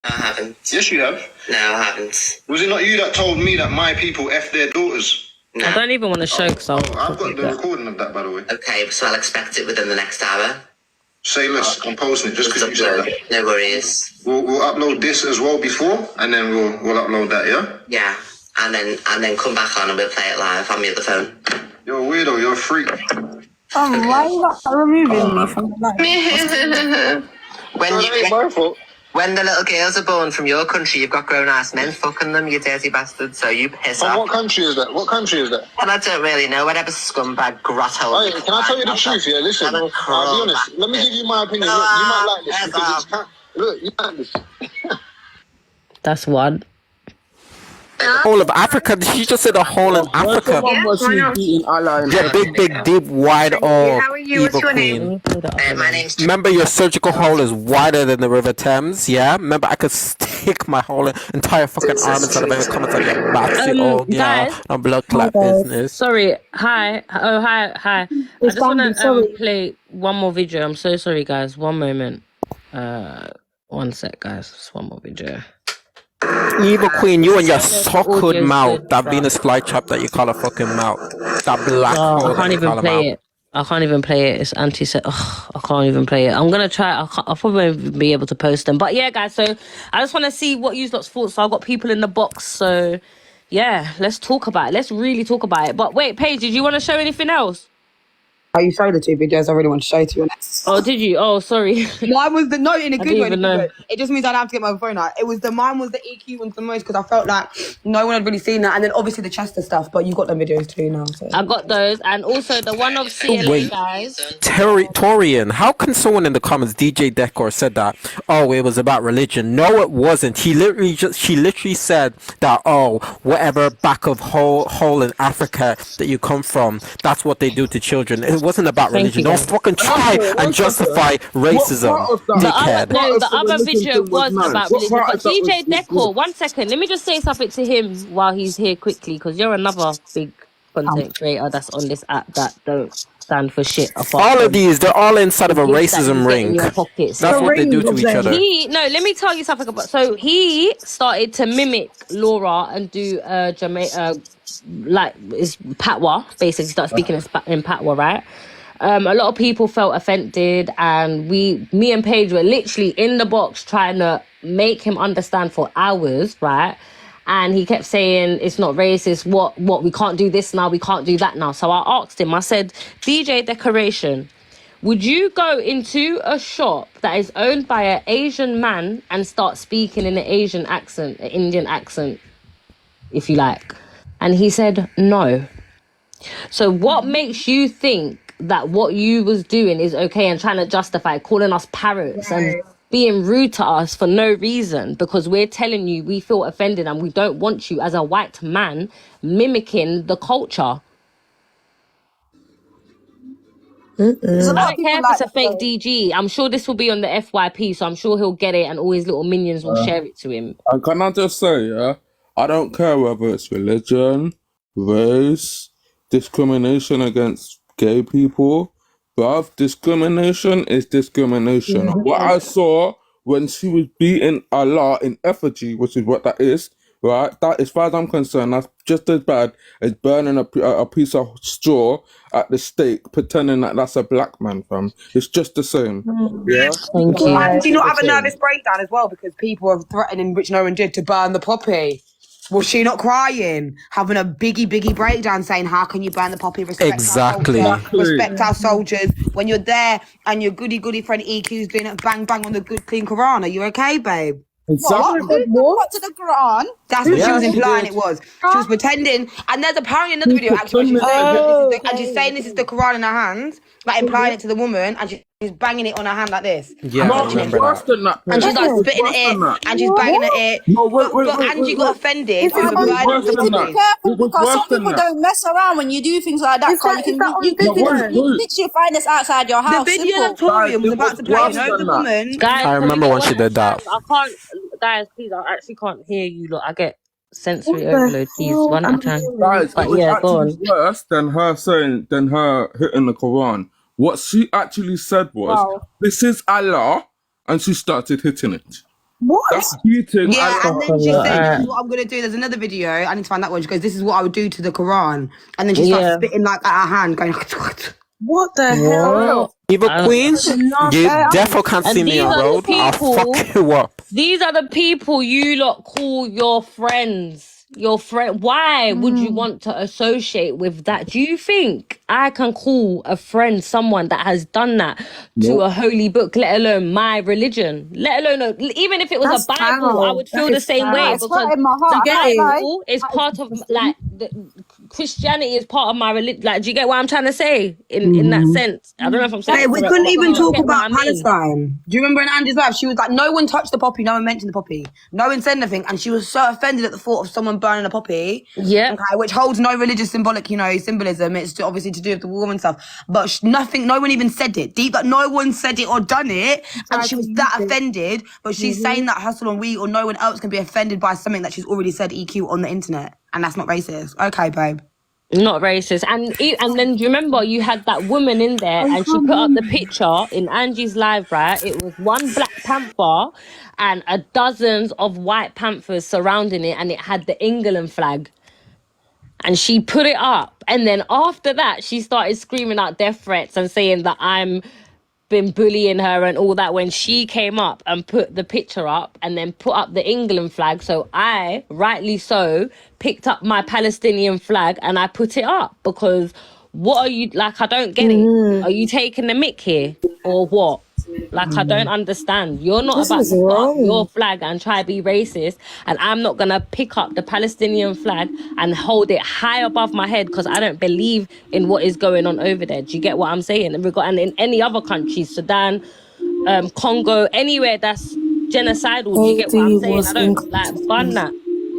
No, I haven't. Yes, you have. No, I haven't. Was it not you that told me that my people F their daughters? No. I don't even want to show because I've got the recording of that, by the way. Okay, so I'll expect it within the next hour. Say less. I'm posting it just because you said that. No worries. We'll upload this as well before, and then we'll upload that. Yeah. Yeah, and then come back on and we'll play it live on the other phone. You're a weirdo. You're a freak. Why are you not removing me from the live? When the little girls are born from your country, you've got grown-ass men fucking them, you dirty bastard, so you piss off. What country is that? What country is that? Well, I don't really know. Whatever scumbag grotto. Oh, yeah, can I tell you the truth here? Listen, I'll be honest. Let me give you my opinion. Look, you might like this because it's... Look, you like this. That's one. Whole of Africa. She just said a whole in Africa. Yeah, big, deep, wide, How are you? evil What's your queen. My name's... Remember, your surgical hole is wider than the River Thames. Yeah. Remember, I could stick my whole entire fucking arm inside of it. Come inside your massive old no blood clot business. Sorry. Hi. Oh, hi. I just want to play one more video. I'm so sorry, guys. One moment. One sec, guys. Just one more video. Evil queen, you and your sock-hood mouth, that Venus flytrap that you call a fucking mouth, that black hole. I can't even play it. I can't even play it. It's anti-set. I can't even play it. I'm gonna try. I'll probably won't be able to post them. But yeah, guys. So I just want to see what you lot's thoughts. So I've got people in the box. So yeah, let's talk about it. Let's really talk about it. But wait, Paige, did you want to show anything else? Oh, you showed the two videos I really want to show, to be honest. Oh, did you? Oh, sorry. Mine was the note in a good way. Know. It just means I'd have to get my phone out. Mine was the EQ one the most because I felt like no one had really seen that. And then obviously the Chester stuff, but you got them videos too now. So. I got those. And also the one of CLA, guys. Taurianxx, how can someone in the comments, DJ Decor, said that, oh, it was about religion? No, it wasn't. She literally said that, oh, whatever back of hole in Africa that you come from, that's what they do to children. It wasn't about religion. Don't fucking try and justify racism, dickhead. The other video was about religion. But DJ Decor, 1 second. Let me just say something to him while he's here quickly, because you're another big content creator that's on this app that don't stand for shit. All of these, they're all inside of a racism ring. That's what they do to each other. Let me tell you something about. So he started to mimic Laura and do Jamaica, like is Patois. Basically, start speaking in Patois, right? A lot of people felt offended, and me and Paige were literally in the box trying to make him understand for hours, right? And he kept saying it's not racist. What we can't do this now, we can't do that now. So I asked him. I said, DJ Decoration, would you go into a shop that is owned by an Asian man and start speaking in an Asian accent, an Indian accent, if you like? And he said no. So what makes you think that what you was doing is okay and trying to justify calling us parrots and being rude to us for no reason, because we're telling you we feel offended and we don't want you as a white man mimicking the culture? I don't care if it's a fake DG. I'm sure this will be on the FYP, so I'm sure he'll get it and all his little minions will share it to him. And can I just say, I don't care whether it's religion, race, discrimination against gay people, bruv. Discrimination is discrimination. What I saw when she was beating Allah in effigy, which is what that is, right? That, as far as I'm concerned, that's just as bad as burning a piece of straw at the stake, pretending that that's a black man, fam. It's just the same. Yeah. Thank you. And do you not have a nervous breakdown as well because people are threatening, which no one did, to burn the poppy? Was she not crying, having a biggie breakdown, saying, how can you burn the poppy? Respect our soldiers. When you're there and your goody friend EQ's doing it bang on the good clean Quran. Are you okay, babe? What to the Quran? That's what she was implying it was. She was pretending, and there's apparently another video actually where she's saying this is the Quran in her hands, like implying it to the woman, and she's banging it on her hand like this. Yeah, I remember that. And she's like spitting at it, and she's banging at it. But Angie got offended. Be careful because some people don't mess around when you do things like that. You literally find this outside your house. The video that Taurianxx was about to play, the woman. Guys, I remember when she did that. I can't, guys, please, I actually can't hear you. Look, I get sensory overload. Please, one at a time. Guys, but yeah, go on. Worse than her hitting the Quran. What she actually said was, this is Allah, and she started hitting it. What? That's cheating. Yeah, and then she Alright. said, "This is what I'm gonna do." There's another video. I need to find that one. She goes, "This is what I would do to the Quran," and then she starts spitting like at her hand, going. What the hell? Evil Queens, you defo can't see me on road. I'll fuck you up. These are the people you lot call your friends. Your friend. Why would you want to associate with that? Do you think I can call a friend someone that has done that to a holy book, let alone my religion? Let alone even if it was That's a Bible, foul. I would feel the same way It's because hurting my heart. the I can't lie. Bible is part of like Christianity is part of my religion. Like, do you get what I'm trying to say? In that sense, I don't know if I'm saying. Hey, it we correct, couldn't but even you talk get what about I mean. Palestine. Do you remember in Andy's life? She was like, no one touched the poppy, no one mentioned the poppy. No one said anything. And she was so offended at the thought of someone burning a poppy. Yeah. Okay, which holds no religious symbolic, symbolism. It's obviously to do with the war and stuff. But nothing, no one even said it. Deep, that no one said it or done it. And she was that offended. But she's saying that Hustle and We or no one else can be offended by something that she's already said EQ on the internet. And that's not racist. Okay, babe. Not racist. And then do you remember you had that woman in there and she put up the picture in Angie's live, right? It was one Black Panther and a dozens of white panthers surrounding it, and it had the England flag. And she put it up. And then after that, she started screaming out death threats and saying that I'm been bullying her and all that when she came up and put the picture up and then put up the England flag. So I, rightly so, picked up my Palestinian flag and I put it up because what are you, like, I don't get it. Are you taking the mick here or what? Like, I don't understand. You're not about to put up your flag and try to be racist, and I'm not going to pick up the Palestinian flag and hold it high above my head because I don't believe in what is going on over there. Do you get what I'm saying? And in any other countries, Sudan, Congo, anywhere that's genocidal, do you get what I'm saying? I don't, like, bun that.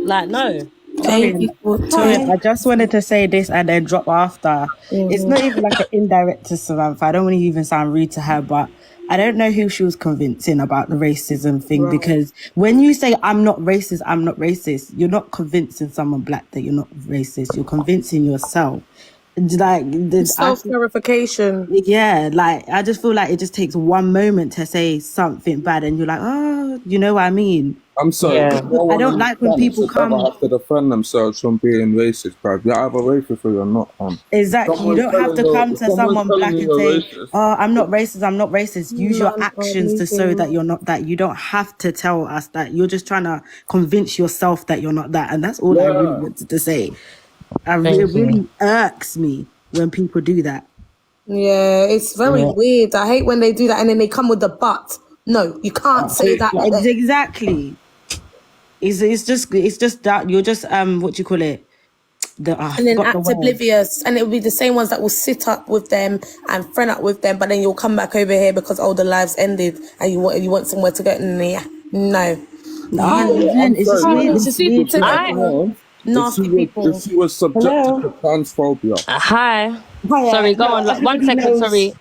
Like, no. Torian, I just wanted to say this and then drop after. It's not even like an indirect to Samantha. I don't want to even sound rude to her, but I don't know who she was convincing about the racism thing, because when you say I'm not racist, you're not convincing someone Black that you're not racist. You're convincing yourself. Like Self-clarification. Yeah, like I just feel like it just takes one moment to say something bad and you're like, oh, you know what I mean? I'm sorry. Yeah. I don't like when people come have to defend themselves from being racist, bruv. You're either racist or you're not. Exactly. You don't have to come to someone Black and say, "Oh, I'm not racist." Use your actions to show that you're not that. You don't have to tell us that. You're just trying to convince yourself that you're not that, and that's all I really wanted to say. It really irks me when people do that. Yeah, it's very weird. I hate when they do that and then they come with the but. No, you can't say that. Exactly. It's just that you're just what do you call it? And then act oblivious, and it will be the same ones that will sit up with them and friend up with them, but then you'll come back over here because the lives ended and you want somewhere to go. No. It's just weird. It's just weird. Nasty people. If she was subjected to transphobia. Hi. Hiya. Sorry, go on. 1 second, sorry.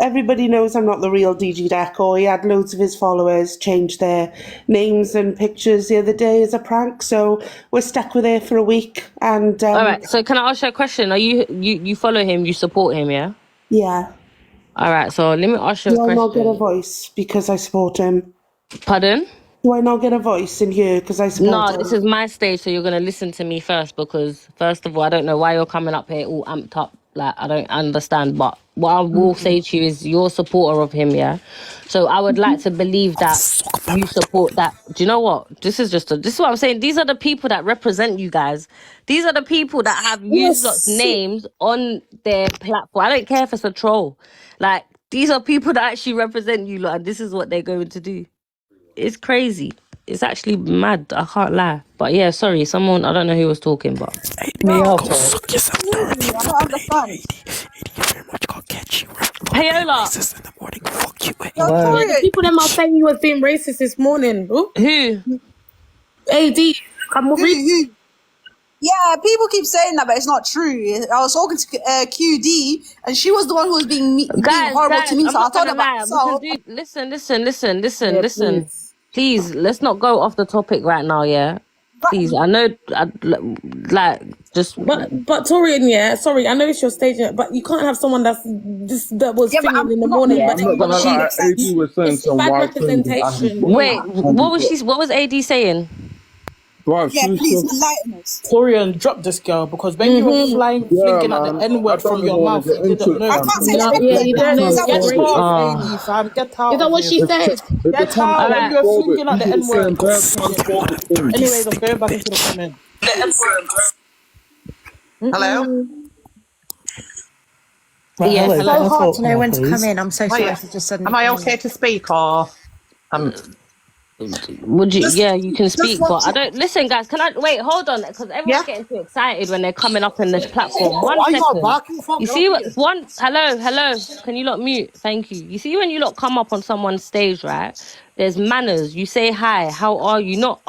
Everybody knows I'm not the real DG Deco. He had loads of his followers change their names and pictures the other day as a prank, so we're stuck with it for a week. And all right, so can I ask you a question? Are you follow him, you support him, yeah? Yeah. All right, so let me ask you a question. Do I not get a voice because I support him? Pardon? Do I not get a voice in here because I support him? No, this is my stage, so you're going to listen to me first, because first of all, I don't know why you're coming up here all amped up. Like, I don't understand, but what I will say to you is you're a supporter of him, yeah? So I would like to believe that you support that. Do you know what? This is what I'm saying. These are the people that represent you guys. These are the people that have used lots of names on their platform. I don't care if it's a troll. Like, these are people that actually represent you lot, and this is what they're going to do. It's crazy. It's actually mad. I can't lie. But yeah, sorry. Someone, I don't know who was talking, but... Go suck yourself, Dorothy. I don't understand. 80 very much gonna catch you. Payola. Racist in the morning. Fuck you. The people that are saying you was being racist this morning. Who? AD. Who? Yeah, people keep saying that, but it's not true. I was talking to QD, and she was the one who was being horrible to me. So I thought about myself. Listen. Please, let's not go off the topic right now, yeah? Please, I know, like, just... But Torian, yeah, sorry, I know it's your stage, but you can't have someone that was singing in the morning, but I'm not gonna lie, AD was saying it's some bad wild things. representation. Wait, what was AD saying? Bro, Yeah, she was please just, enlighten us. Torian, drop this girl because when you were flinging at the man. I N-word from don't even your want mouth, to you get into didn't it, know. I fam. can't say the No, N yeah, word you now. didn't know. Is Get that Great. true? out, AD, fam. Get out Is that of what here. she said? Get out. When Alright. you're flinging at the People were saying N-word. bad transphobic things. Anyways, I'm going back into the comment. Hello? Right, Yeah, hello. hello. Can I So hard talk to know now, when to come please? in. I'm so sorry for just suddenly Am I coming okay in. to speak or? Would you? Just, Yeah, you can just speak, but watch I it. don't listen, guys. Can I wait? Hold on, because everyone's Yeah. getting too excited when they're coming up in this platform. One Why you not second. barking for? You Get off see of what? here. One. Hello. Can you lot mute? Thank you. You see when you lot come up on someone's stage, right? There's manners. You say hi. How are you? Not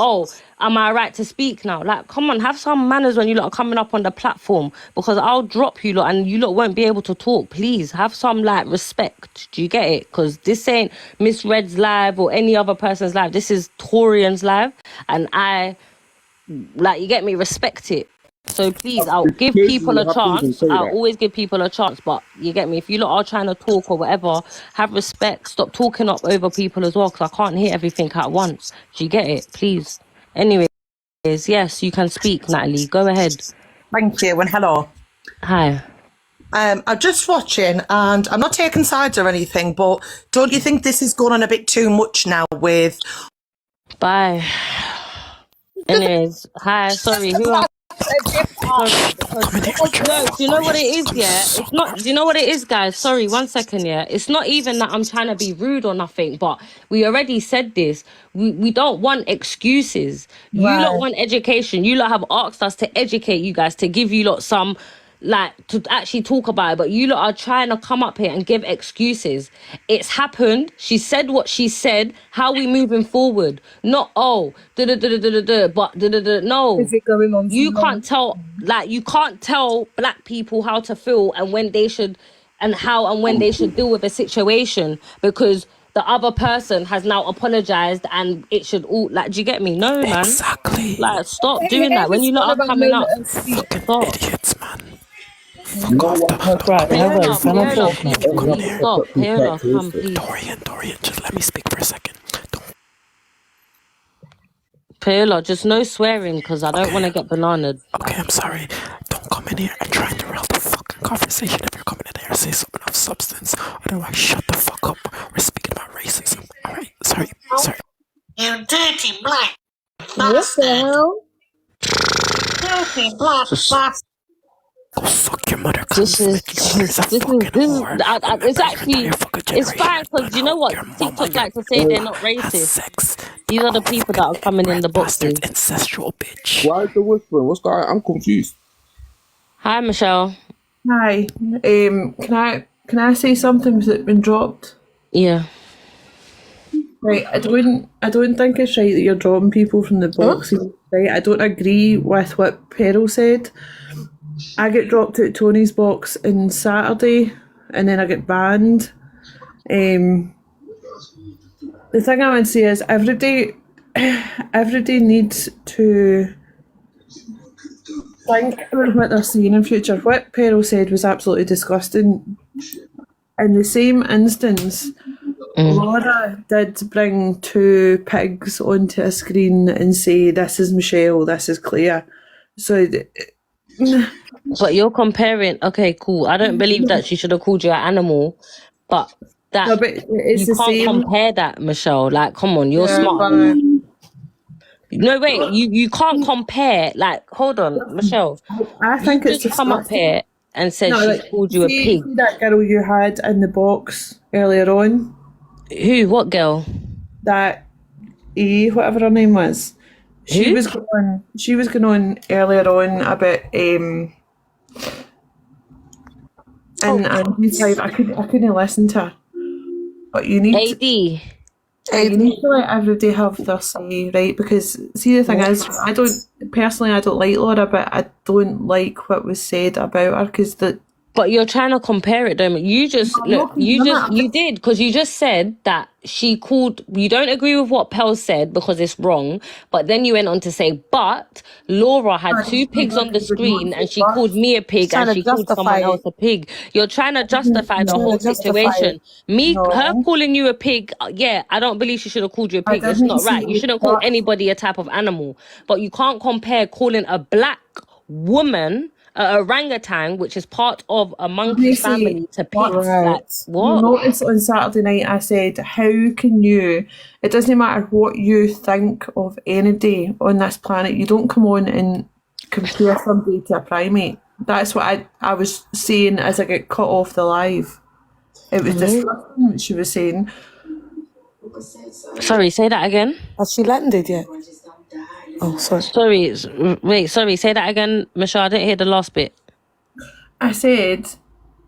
am I right to speak now? Like, come on, have some manners when you lot are coming up on the platform, because I'll drop you lot and you lot won't be able to talk. Please have some like respect. Do you get it? Because this ain't Miss Red's live or any other person's live. This is Taurianxx live, and I like, you get me. Respect it. So please, I'll It's give crazy people you a have to even chance. say I'll that. always give people a chance, but you get me. If you lot are trying to talk or whatever, have respect. Stop talking up over people as well, because I can't hear everything at once. Do you get it? Please. Anyways, yes, you can speak, Natalie. Go ahead. Thank you and hello. Hi. I'm just watching and I'm not taking sides or anything, but don't you think this is going on a bit too much now with... Bye. Anyways, hi. Sorry. Who else? Sorry, because no, do you know what it is? Yeah, it's not. Do you know what it is, guys? Sorry, 1 second. Yeah, it's not even that I'm trying to be rude or nothing. But we already said this. We don't want excuses. You lot Right. want education. You lot have asked us to educate you guys, to give you lot some, like, to actually talk about it, but you lot are trying to come up here and give excuses. It's happened. She said what she said. How we moving forward? Not but no. Is it going on too You long? can't tell, like, you can't tell black people how to feel and when they should, and how and when they should deal with a situation, because the other person has now apologized and it should all, like, do you get me? No, man. Exactly. Like, stop doing that. When Amy's you on lot are about coming up, moment and speak. Fucking stop. idiots, man. You Fuck know off. what Don't happened? Right, come in here. hello. Can I Paola, talk now, please, Everyone please? please fucked stop. up too Paola, come, characteristic. please. Dorian, just let me speak for a second. Paola, just no swearing, because I don't want to Okay, get bananaed. okay, I'm sorry. Don't come in here and try to derail the fucking conversation. If you're coming in here, say something of substance. Otherwise, shut the fuck up. We're speaking about racism. Alright, sorry. You dirty black What the bastard. hell? Dirty black Just, bastard. Go fuck your mother, this cunt, is, bitch. Your mother's a fucking whore. it's Remember, your actually, entire fucking it's generation fine, has because blown you know out what? your mama, TikTok your like to say they're grandma not has racist. sex. These are the Oh, people that are fucking coming in inbred the bastards, boxes. ancestral bitch. Why is the whispering? What's going on? I'm confused. Hi, Michelle. Hi. Can I say something that's been dropped? Yeah. Right. I don't think it's right that you're dropping people from the boxes. Right. I don't agree with what Peril said. I get dropped out Tony's box on Saturday and then I get banned. The thing I would say is everybody needs to think about what they're saying in future. What Peril said was absolutely disgusting. In the same instance, Laura did bring two pigs onto a screen and say, "This is Michelle, this is Claire." So, But you're comparing, okay, cool. I don't believe that she should have called you an animal, but no, that, but it's you the can't same. compare that, Michelle. Like, come on, you're Yeah, smarter than but that. No, wait, you can't compare. Like, hold on, Michelle. I You think it's just come up disgusting. here and said No, she's like, called you a see pig. that girl you had in the box earlier on, Who? What girl? that whatever her name was. She Who? was going on earlier on about and Andy's life. I couldn't listen to her. But you need AD. you need to let everybody have their say, right? Because see, the thing is, I don't like Laura, but I don't like what was said about her, because But But you're trying to compare it, though. You just look. You did because you just said that she called. You don't agree with what Pell said because it's wrong. But then you went on to say, but Laura had 2 pigs on the screen, and she called me a pig, and she called someone else a pig. You're trying to justify the whole situation. Her calling you a pig. Yeah, I don't believe she should have called you a pig. It's not right. You shouldn't call anybody a type of animal. But you can't compare calling a black woman orangutan, which is part of a monkey family, to pigs. Like, what? You notice on Saturday night I said, how can you, it doesn't matter what you think of any day on this planet, you don't come on and compare somebody to a primate. That's what I was saying as I get cut off the live. It was disgusting what she was saying. Sorry, say that again. Has she landed yet? Oh, sorry. Sorry, say that again, Michelle. I didn't hear the last bit. I said,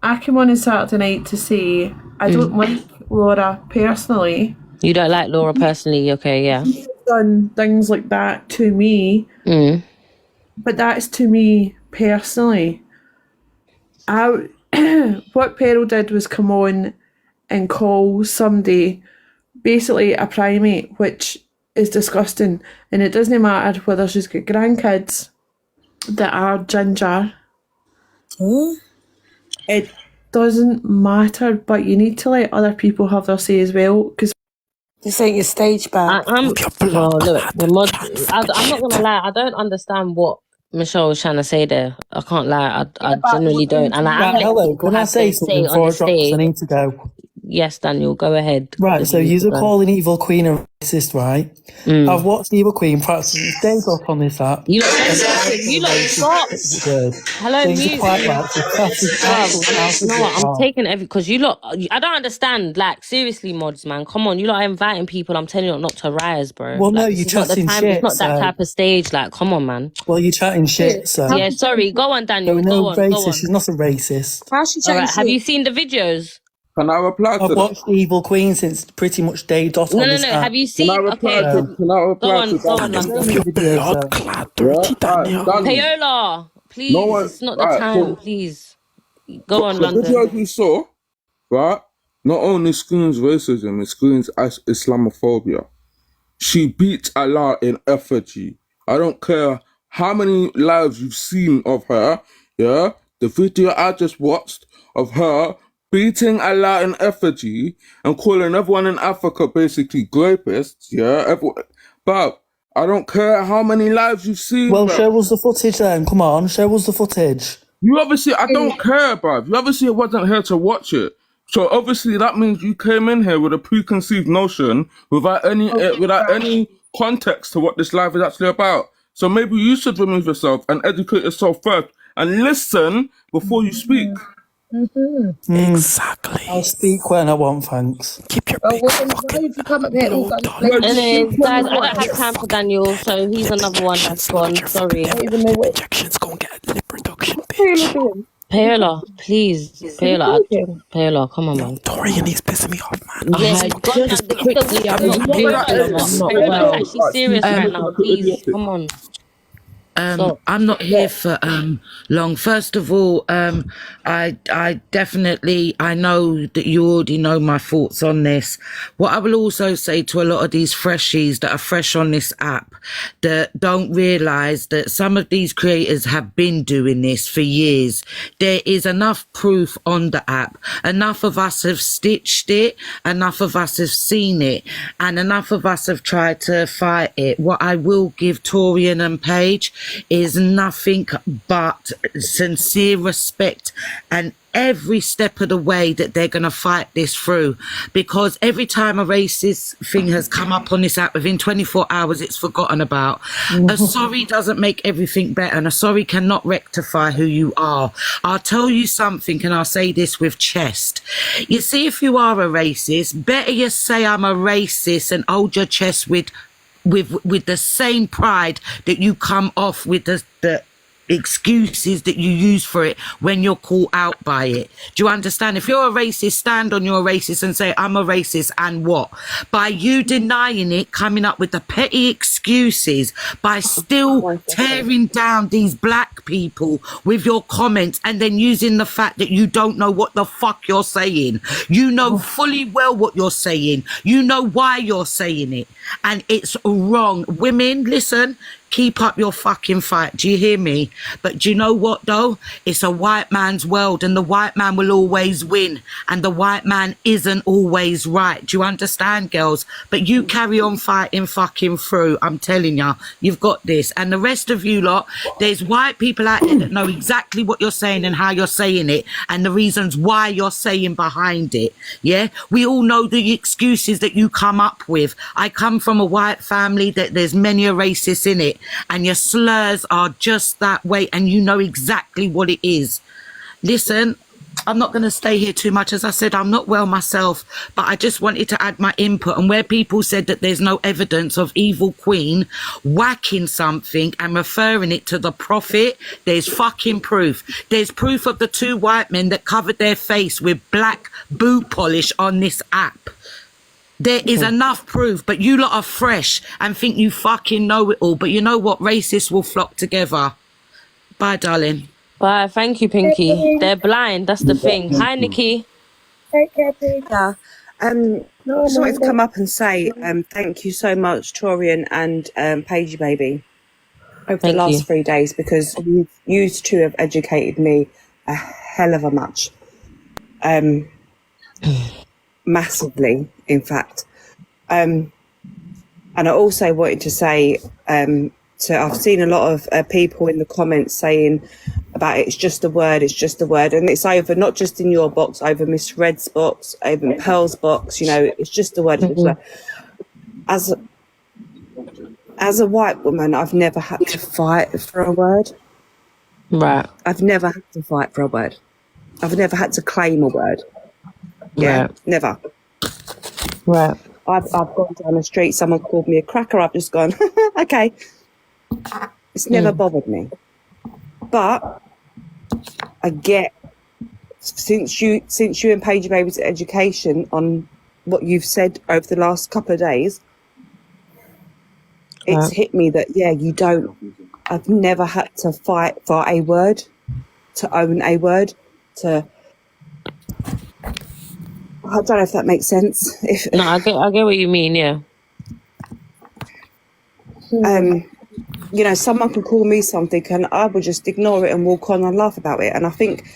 I came on Saturday night to say, I don't like Laura personally. You don't like Laura personally, okay, yeah. She's done things like that to me, but that's to me personally. What Peril did was come on and call somebody basically a primate, which is disgusting, and it doesn't matter whether she's got grandkids that are ginger. It doesn't matter, but you need to let other people have their say as well, because this ain't your stage back. I'm not gonna lie, I don't understand what Michelle was trying to say there. I can't lie, I genuinely don't. And hello, can I say something before I drop? I need to go. Yes, Daniel, go ahead. Right, so you're calling Evil Queen a racist, right? I've watched Evil Queen practice days up on this app. You stop. Hello, mute. I'm taking because you lot. I don't understand. Like, seriously, mods, man. Come on, you lot are inviting people. I'm telling you not to rise, bro. Well, like, no, you're chatting shit. It's not that type of stage. Like, come on, man. Well, you're chatting shit, so. Yeah, sorry. Go on, Daniel. Go on. Racist. She's not a racist. How's she chatting shit? Have you seen the videos? Can I reply to that? I've watched Evil Queen since pretty much day dot on this app. Have you seen? Can I reply to Paola, please. It's not the time, please. Go on, London. The videos we saw, right, not only screams racism, it screams Islamophobia. She beats Allah in effigy. I don't care how many lives you've seen of her, yeah? The video I just watched of her beating Allah in effigy and calling everyone in Africa basically grapists, yeah? But I don't care how many lives you've seen. Well, show us the footage then. Come on, show us the footage. You obviously, I don't care, bruv. You obviously wasn't here to watch it. So obviously that means you came in here with a preconceived notion without any context to what this live is actually about. So maybe you should remove yourself and educate yourself first and listen before you speak. Exactly. I'll speak when I want, thanks. Keep your big fucking Anyways, guys, I don't have time for Daniel, so he's another one that's gone. Sorry. Injections gonna get lip reduction, bitch. Paola, please. Paola, come on, man. Torian, he's pissing me off, man. She's serious right now. Please, come on. I'm not here for long. First of all, I definitely, I know that you already know my thoughts on this. What I will also say to a lot of these freshies that are fresh on this app that don't realise that some of these creators have been doing this for years. There is enough proof on the app. Enough of us have stitched it. Enough of us have seen it. And enough of us have tried to fight it. What I will give Taurian and Paige is nothing but sincere respect and every step of the way that they're going to fight this through, because every time a racist thing has come up on this app, within 24 hours it's forgotten about. A sorry doesn't make everything better, and a sorry cannot rectify who you are. I'll tell you something, and I'll say this with chest. You see, if you are a racist, better you say I'm a racist and hold your chest with the same pride that you come off with the excuses that you use for it when you're caught out by it. Do you understand? If you're a racist, stand on you're a racist and say, I'm a racist, and what? By you denying it, coming up with the petty excuses, by still tearing down these black people with your comments, and then using the fact that you don't know what the fuck you're saying. You know fully well what you're saying. You know why you're saying it. And it's wrong. Women, listen, keep up your fucking fight. Do you hear me? But do you know what, though? It's a white man's world, and the white man will always win, and the white man isn't always right. Do you understand, girls? But you carry on fighting fucking through. I'm telling you, you've got this. And the rest of you lot, there's white people out there that know exactly what you're saying and how you're saying it, and the reasons why you're saying behind it. Yeah? We all know the excuses that you come up with. I come from a white family that there's many a racist in it, and your slurs are just that way, and you know exactly what it is. Listen, I'm not going to stay here too much. As I said, I'm not well myself, but I just wanted to add my input. And where people said that there's no evidence of Evil Queen whacking something and referring it to the prophet, there's fucking proof. There's proof of the 2 white men that covered their face with black boot polish on this app. There is enough proof, but you lot are fresh and think you fucking know it all. But you know what? Racists will flock together. Bye, darling. Bye. Thank you, Pinky. They're blind. That's the thing. Hi, Nikki. Take care, Pinky. Yeah. Just wanted to come up and say thank you so much, Taurian and Paige Baby, over the last 3 days, because you two have educated me a hell of a much. Massively, in fact. And I also wanted to say, so I've seen a lot of people in the comments saying about it's just a word, and it's over, not just in your box, over Miss Red's box, over Pearl's box, you know, it's just a word. As a white woman, I've never had to fight for a word. Right. I've never had to fight for a word. I've never had to claim a word. Yeah, right. Never. Right. I've gone down the street, someone called me a cracker, I've just gone, okay. It's never bothered me. But I get, since you and Paige Baby's education on what you've said over the last couple of days, it's hit me that, yeah, I've never had to fight for a word, to own a word, to... I don't know if that makes sense. No, I get what you mean, yeah. You know, someone can call me something and I would just ignore it and walk on and laugh about it. And I think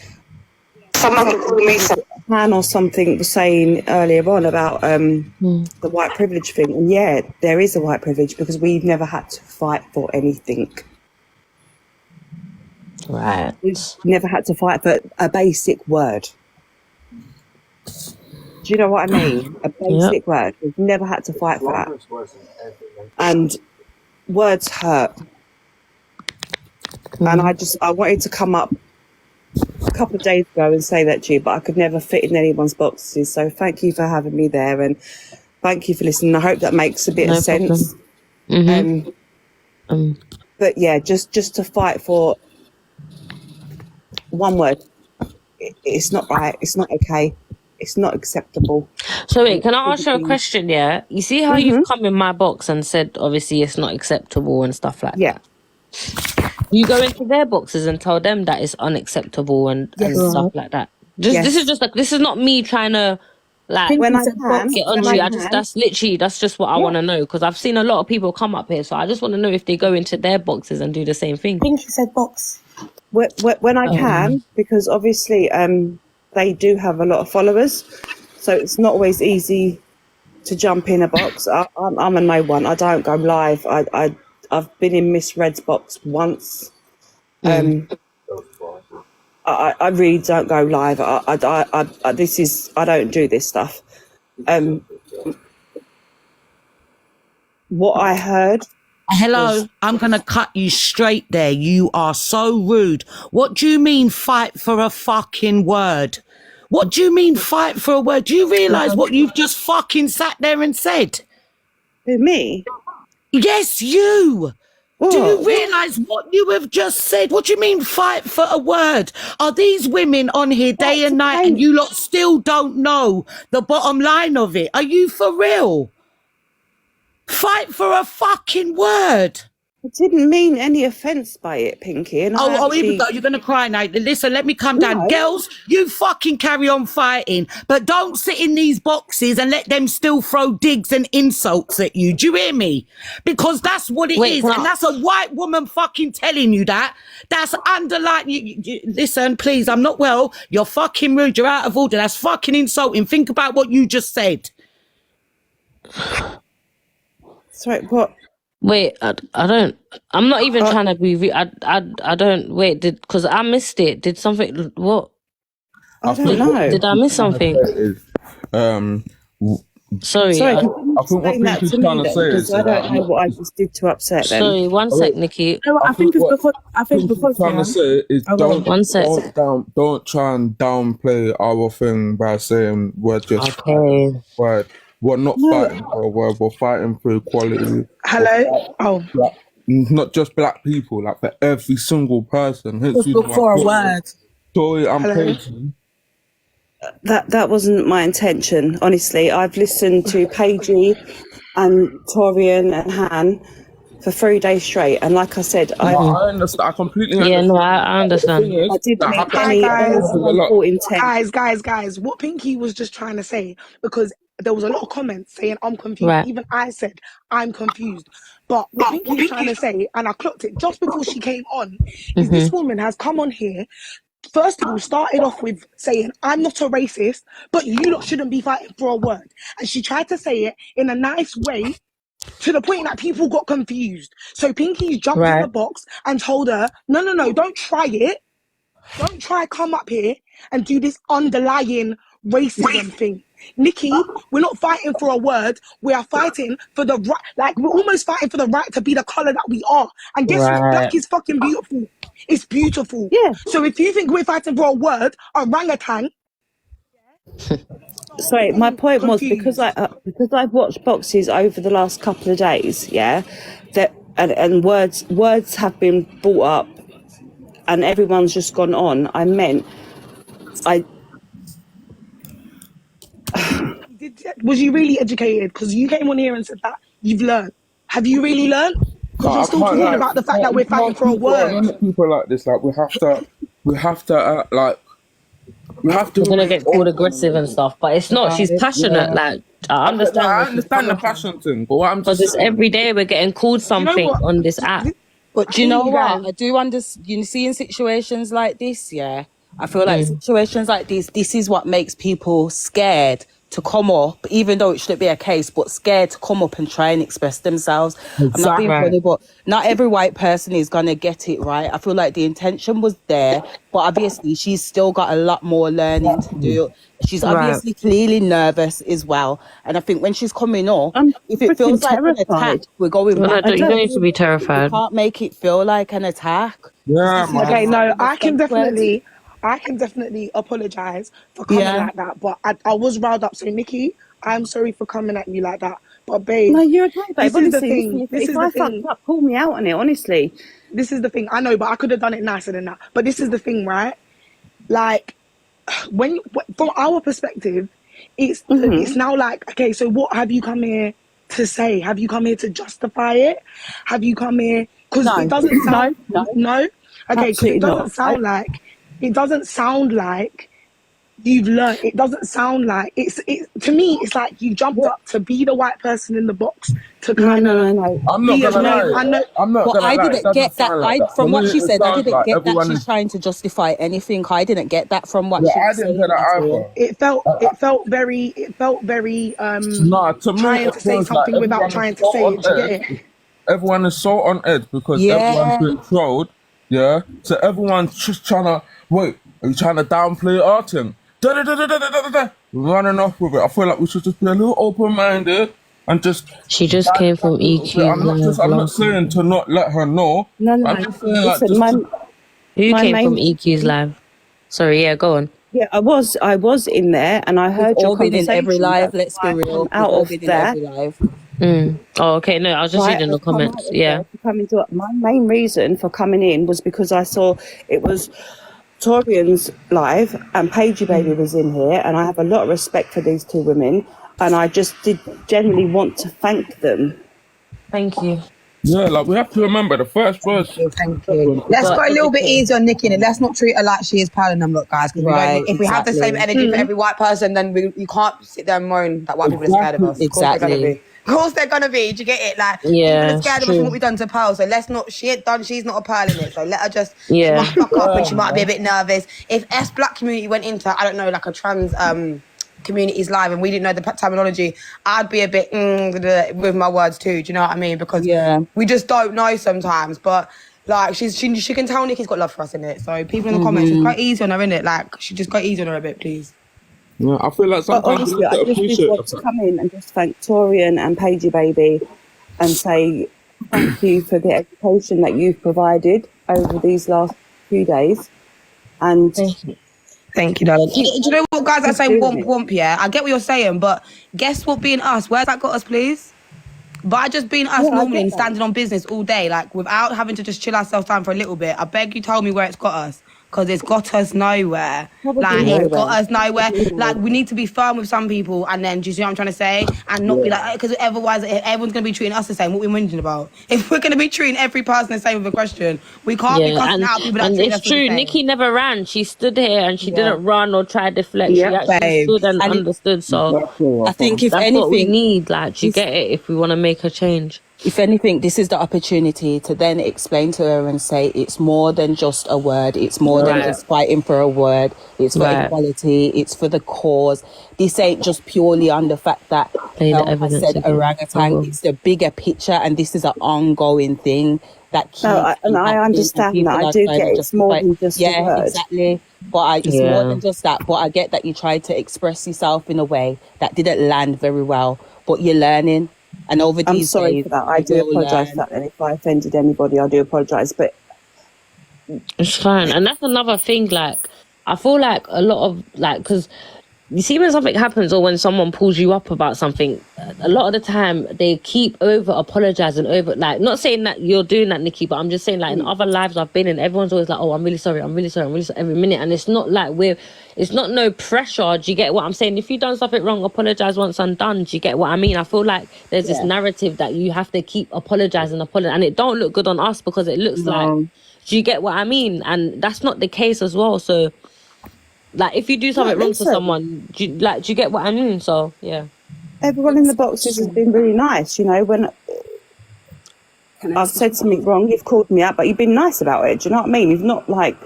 someone can call me something, Han or something was saying earlier on about the white privilege thing. And yeah, there is a white privilege because we've never had to fight for anything. Right. We've never had to fight for a basic word. Do you know what I mean? A basic word. We've never had to fight for that. And words hurt. And I wanted to come up a couple of days ago and say that to you, but I could never fit in anyone's boxes. So thank you for having me there, and thank you for listening. I hope that makes a bit of sense. But yeah, just to fight for one word. It's not right. It's not okay. It's not acceptable. So wait, can I ask you a question? Yeah, you see how you've come in my box and said obviously it's not acceptable and stuff like that. You go into their boxes and tell them that it's unacceptable and stuff like that. This is just like, this is not me trying to like when I can get on you. That's just what I want to know, because I've seen a lot of people come up here, so I just want to know if they go into their boxes and do the same thing. Pinky said box. When I can, because obviously they do have a lot of followers, so it's not always easy to jump in a box. I'm a no one. I don't go live. I've been in Miss Red's box once. I really don't go live. I don't do this stuff. What I heard. Hello, I'm going to cut you straight there. You are so rude. What do you mean fight for a fucking word? What do you mean fight for a word? Do you realise what you've just fucking sat there and said? Who, me? Yes, you. Do you realise what you have just said? What do you mean fight for a word? Are these women on here day and night and you lot still don't know the bottom line of it? Are you for real? Fight for a fucking word. I didn't mean any offence by it, Pinky. And Here we go. You're going to cry now. Listen, let me come down. No. Girls, you fucking carry on fighting, but don't sit in these boxes and let them still throw digs and insults at you. Do you hear me? Because that's what it is. And that's a white woman fucking telling you that. That's underlying. Listen, please, I'm not well. You're fucking rude. You're out of order. That's fucking insulting. Think about what you just said. Sorry, what? Wait, I'm not even trying to be. I don't. Wait, because I missed it. Did something? What? I don't know. Did I miss something? Sorry. Sorry, I can you explain that to me then? Because I don't know what I just did to upset them. Sorry, one sec, Nikki. No, I think it's because trying to say is don't try and downplay our thing by saying we're just we're not fighting for a word, we're fighting for equality. Hello? Not just black people, like for every single person. Just look for a word. Sorry, I'm Paige. That wasn't my intention, honestly. I've listened to Paigey and Taurianxx and Han for 3 days straight, and like I said, I understand. I completely understand. Yeah, no, I understand. I didn't make any intent. Guys, what Pinky was just trying to say, because there was a lot of comments saying I'm confused. Right. Even I said I'm confused. But what Pinky is trying to say, and I clocked it just before she came on, is this woman has come on here. First of all, started off with saying, I'm not a racist, but you lot shouldn't be fighting for a word. And she tried to say it in a nice way to the point that people got confused. So Pinky jumped in the box and told her, no, don't try it. Don't try come up here and do this underlying racism thing. Nikki, we're not fighting for a word. We are fighting for the right, like we're almost fighting for the right to be the color that we are. And guess what? Black is fucking beautiful. It's beautiful. Yeah. So if you think we're fighting for a word, orangutan. Sorry, my point was because I've watched boxes over the last couple of days, yeah, that and words have been brought up, and everyone's just gone on. Was you really educated? Because you came on here and said that you've learned. Have you really learned? Because you're still talking about the fact that we're fighting for a word. People like this, like we have to like. We have to. We're gonna get called aggressive and stuff, but it's not. She's passionate. Like I understand. I understand the passion thing, but what I'm just because every day we're getting called something on this app. But do you know what? I do understand. You see, in situations like this, yeah, I feel like situations like this is what makes people scared to come up, even though it shouldn't be a case, but scared to come up and try and express themselves. I'm not being funny, but not every white person is going to get it right. I feel like the intention was there, but obviously she's still got a lot more learning to do. She's obviously clearly nervous as well. And I think when she's coming up, if it feels like an attack, we're going back. You don't need to be terrified. You can't make it feel like an attack. Yeah, okay, no, I can definitely apologize for coming like that, but I was riled up. So Nikki, I'm sorry for coming at you like that. But babe, no, you're okay, babe. This is the thing. If I fucked up, call me out on it. Honestly, this is the thing. I know, but I could have done it nicer than that. But this is the thing, right? Like, from our perspective, it's now like, okay, so what have you come here to say? Have you come here to justify it? Have you come here because it doesn't sound no. Okay, because it doesn't sound like you've learned. It doesn't sound like to me. It's like you jumped up to be the white person in the box to kind of. No. I'm not gonna lie. I'm not gonna lie. I didn't get that. From what she said, I didn't get that she's trying to justify anything. I didn't get that from what she was saying. It felt very. Trying to say something without trying to say it. Do you get it? Everyone is so on edge because everyone's being trolled. Yeah, so everyone's just trying to wait. Are you trying to downplay our thing? Running off with it. I feel like we should just be a little open-minded and just. She just came from EQ. I'm not saying to not let her know. No. I'm just saying Who came from EQ's live? Sorry, yeah, go on. Yeah, I was in there, and I heard your conversation. In every live. Let's be real. Out of that, Oh, okay. No, I was just Right, reading the I've come out comments. of Yeah. there to come into it. My main reason for coming in was because I saw it was Taurianxx live and Paigey Baby was in here, and I have a lot of respect for these two women, and I just did generally want to thank them. Thank you. Yeah, like we have to remember the first verse. Thank you. Let's go a little bit easier on Nikki, and let's not treat her like she is piling them, look, guys. Because we don't. If we have the same energy for every white person, then you can't sit there and moan that white people are scared of us. Of course they're gonna be. Of course they're gonna be. Do you get it? Like people are scared of us from what we've done to Pearl. So let's not. She ain't done. She's not a Pearl in it. So let her just. She might fuck up and she might be a bit nervous. If Black community went into, I don't know, like a trans communities live and we didn't know the terminology, I'd be a bit with my words too. Do you know what I mean? Because we just don't know sometimes. But like she can tell Nikki's got love for us in it. So people in the comments, just go easy on her in it. Like she just go easy on her a bit, please. Yeah, I feel like sometimes honestly, I just did want to come in and just thank Torian and Paigey Baby and say thank you for the education that you've provided over these last few days. And thank you, darling. Do you know what, guys? I say womp, yeah. I get what you're saying, but guess what? Being us, where's that got us, please? By just being us normally and standing on business all day, like without having to just chill ourselves down for a little bit. I beg you, tell me where it's got us. Because it's got us nowhere. It's got us nowhere. Like, we need to be firm with some people, and then, do you see what I'm trying to say? And not be like, because otherwise, everyone's going to be treating us the same. What we're whinging about. If we're going to be treating every person the same with a question, we can't be cussing out people that treat us the same. And it's true, Nikki never ran. She stood here and she didn't run or try to deflect. She actually stood and understood. So I think if that's anything, what we need. Like, do you get it? If we want to make a change. If anything, this is the opportunity to then explain to her and say it's more than just a word. It's more than just fighting for a word. It's for equality. It's for the cause. This ain't just purely on the fact that I said orangutan. It's the bigger picture, and this is an ongoing thing that keeps. And I understand that. I do get it's more than just a word. Exactly. But it's more than just that. But I get that you tried to express yourself in a way that didn't land very well. But you're learning. And over these I'm sorry for that. I do apologise for that. And if I offended anybody, I do apologise. But it's fine. And that's another thing. Like, I feel like a lot of because you see when something happens or when someone pulls you up about something, a lot of the time they keep over apologizing over, like, not saying that you're doing that, Nikki, but I'm just saying, like, in other lives I've been in, everyone's always like, oh, I'm really sorry, I'm really sorry, I'm really sorry, every minute. And it's not like it's not no pressure. Do you get what I'm saying? If you've done something wrong, apologize once and done. Do you get what I mean? I feel like there's this narrative that you have to keep apologizing, and it don't look good on us because it looks like, do you get what I mean? And that's not the case as well. So, like, if you do something wrong to someone, do you get what I mean? So, yeah. Everyone in the boxes has been really nice, you know, when I've said something wrong, you've called me out, but you've been nice about it. Do you know what I mean? You've not, like,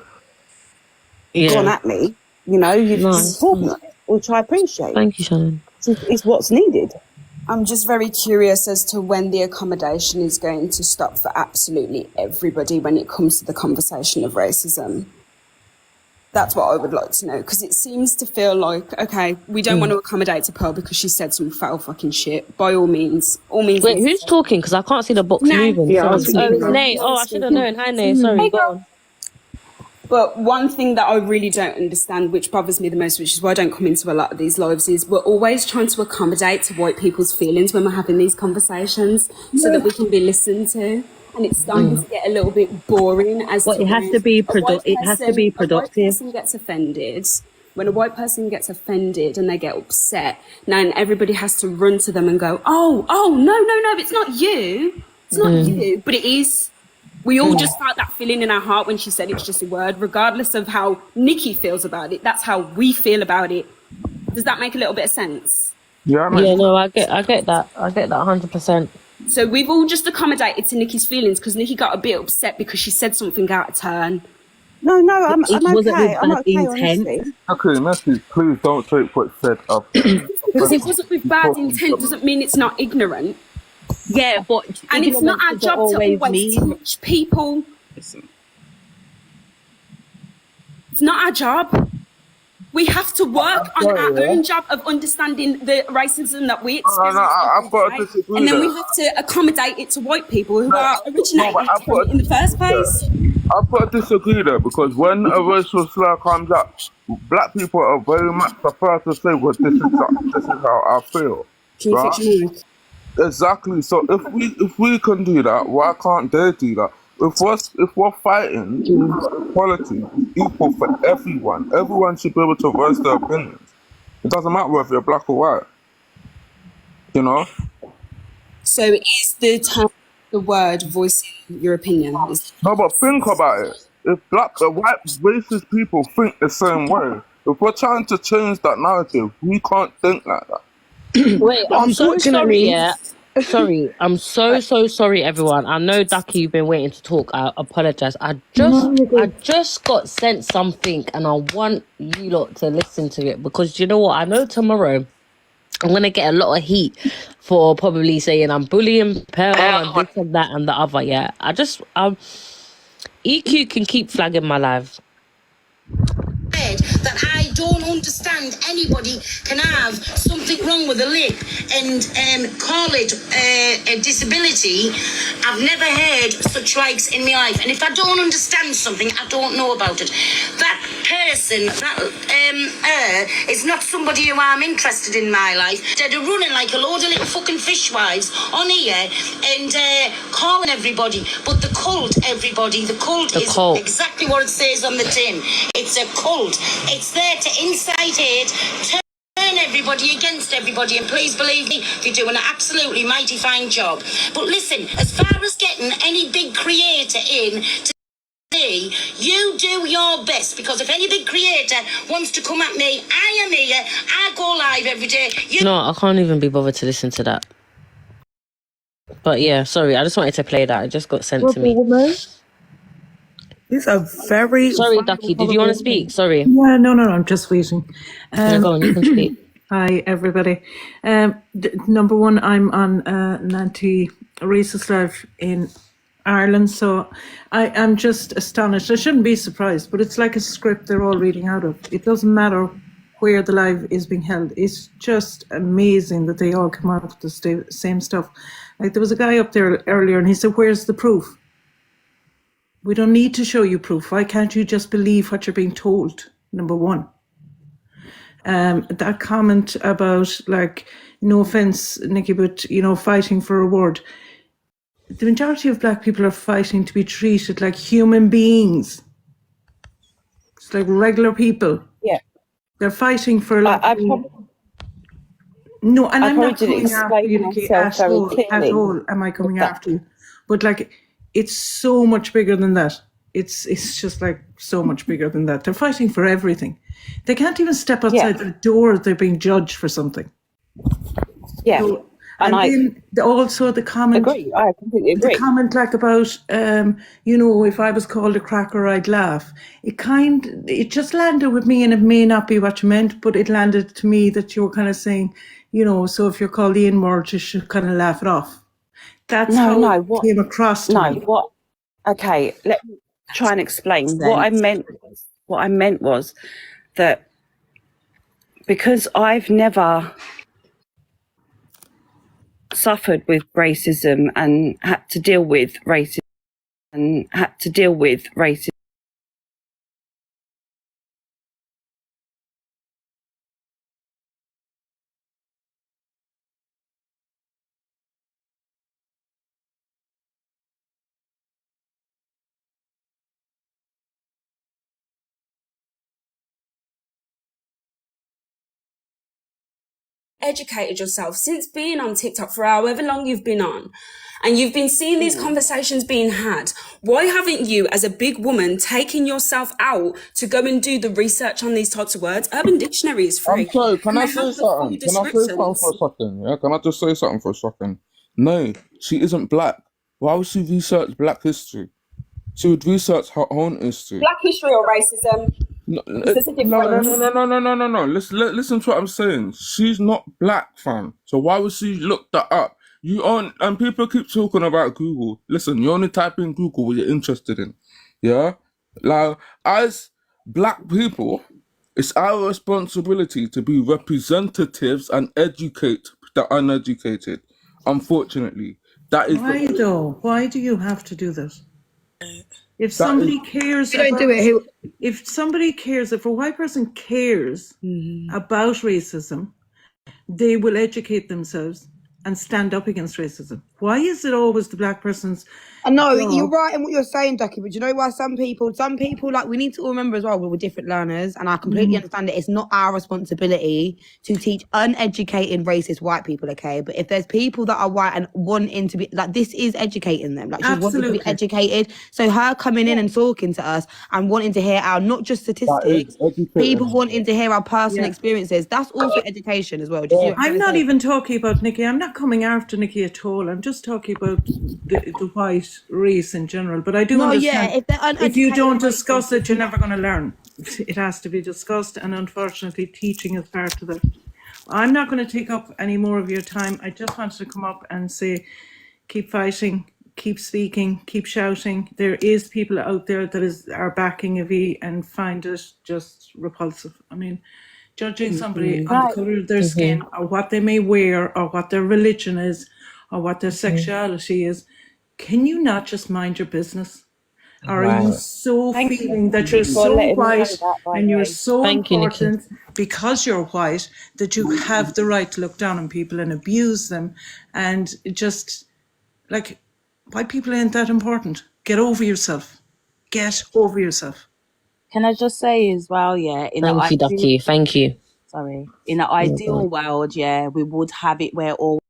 gone at me, you know, you've called me, which I appreciate. Thank you, Shannon. It's what's needed. I'm just very curious as to when the accommodation is going to stop for absolutely everybody when it comes to the conversation of racism. That's what I would like to know, because it seems to feel like, okay, we don't want to accommodate to Pearl because she said some foul fucking shit. By all means. Wait, who's talking? Because I can't see the box moving. Yeah, it's Nay. Oh, I should have known. Hi, Nay. Sorry, go on. But one thing that I really don't understand, which bothers me the most, which is why I don't come into a lot of these lives, is we're always trying to accommodate to white people's feelings when we're having these conversations so that we can be listened to. And it's starting to get a little bit boring. It has to be productive. It has to be productive. When a white person gets offended, when a white person gets offended and they get upset, now everybody has to run to them and go, oh, no, it's not you. It's not you. But it is. We all just felt that feeling in our heart when she said it's just a word, regardless of how Nikki feels about it. That's how we feel about it. Does that make a little bit of sense? Yeah, no, I get that. I get that 100%. So we've all just accommodated to Nikki's feelings because Nikki got a bit upset because she said something out of turn. No, I'm okay. I'm okay, honestly. Okay, Matthew, please don't take what's said up. Because it wasn't with bad intent doesn't mean it's not ignorant. Yeah, but and it's not our job to always teach people. Listen. It's not our job. We have to work on our own job of understanding the racism that we experience. I've got to disagree. And then we have to accommodate it to white people who are originated from it in the first place. I've got to disagree there, because when a racial slur comes up, black people are very much the first to say, well, this is how I feel. Can you fix your mic? Exactly. So if we can do that, why can't they do that? If we're fighting for equality, equal for everyone, everyone should be able to voice their opinions. It doesn't matter if you're black or white. You know. So is the word voicing your opinion? No, but think about it. If white racist people think the same way, if we're trying to change that narrative, we can't think like that. Wait, But I'm so sorry, unfortunately, yeah. Sorry, I'm so sorry, everyone. I know, Ducky, you've been waiting to talk. I apologize. I just got sent something, and I want you lot to listen to it because you know what? I know tomorrow I'm gonna get a lot of heat for probably saying I'm bullying Pearl and this and that and the other. Yeah, EQ can keep flagging my live. That I don't understand anybody can have something wrong with a lip and call it a disability. I've never heard such likes in my life, and if I don't understand something, I don't know about it. That person, is not somebody who I'm interested in my life. Instead of running like a load of little fucking fishwives on here and calling everybody, but the cult, everybody, the cult is exactly what it says on the tin. It's a cult. It's there to incite hate, turn everybody against everybody, and please believe me, you're doing an absolutely mighty fine job. But listen, as far as getting any big creator in today, you do your best, because if any big creator wants to come at me, I am here, I go live every day. No, I can't even be bothered to listen to that. But yeah, sorry, I just wanted to play that. It just got sent to me. These are very. Sorry, Ducky, did you want to speak? Sorry. Yeah, no, I'm just waiting. No, go on, you can speak. Hi, everybody. Number one, I'm on an anti-racist live in Ireland, so I'm just astonished. I shouldn't be surprised, but it's like a script they're all reading out of. It doesn't matter where the live is being held. It's just amazing that they all come out with the same stuff. Like there was a guy up there earlier, and he said, "Where's the proof?" We don't need to show you proof. Why can't you just believe what you're being told? Number one. That comment about, like, no offense, Nikki, but, fighting for a word. The majority of black people are fighting to be treated like human beings. It's like regular people. Yeah. They're fighting for like... No, and I'm not coming after you, Nikki, at all. Am I coming after you? But like, it's so much bigger than that. It's just like so much bigger than that. They're fighting for everything. They can't even step outside the door. They're being judged for something. Yeah. So, then also the comment. I completely agree. The comment like about, if I was called a cracker, I'd laugh. It just landed with me, and it may not be what you meant, but it landed to me that you were kind of saying, so if you're called the N-word, you should kind of laugh it off. That's how it came across to me. Okay, let me try and explain. What I meant was that because I've never suffered with racism and had to deal with racism Educated yourself since being on TikTok for however long you've been on, and you've been seeing these conversations being had. Why haven't you, as a big woman, taken yourself out to go and do the research on these types of words? Urban Dictionary is free. I'm sorry, can I say something? Can I say something for a second? Yeah, can I just say something for a second? No, she isn't black. Why would she research black history? She would research her own history. Black history or racism? No. Listen to what I'm saying. She's not black, fam. So why would she look that up? And people keep talking about Google. Listen, you only type in Google what you're interested in. Yeah? Like, as black people, it's our responsibility to be representatives and educate the uneducated. Unfortunately. That is Why though? Why do you have to do that? If somebody cares Don't do it. If a white person cares about racism, they will educate themselves and stand up against racism? Why is it always the black person's I know job? you're right in what you're saying, Ducky, but you know why some people, like, we need to all remember as well, we're different learners, and I completely understand that it's not our responsibility to teach uneducated racist white people, okay? But if there's people that are white and wanting to be, like, this is educating them, like, she's wanting to be educated. So her coming in and talking to us and wanting to hear our, not just statistics, people wanting to hear our personal experiences, that's also education as well. Do you see what I'm not even talking about Nikki. I'm not coming after Nikki at all. I'm just talking about the white race in general. But I do understand if you don't discuss it, you're never going to learn. It has to be discussed, and unfortunately, teaching is part of it. I'm not going to take up any more of your time. I just wanted to come up and say, keep fighting, keep speaking, keep shouting. There is people out there that are backing Avi and find it just repulsive. I mean, judging somebody on the colour of their skin, or what they may wear, or what their religion is, or what their sexuality is, can you not just mind your business? Or are you so feeling that you're so white and you're so important because you're white that you have the right to look down on people and abuse them, and just, like, white people ain't that important. Get over yourself. Get over yourself. Can I just say as well, in Thank you, Ducky. Thank you. Sorry. In an ideal world, we would have it where all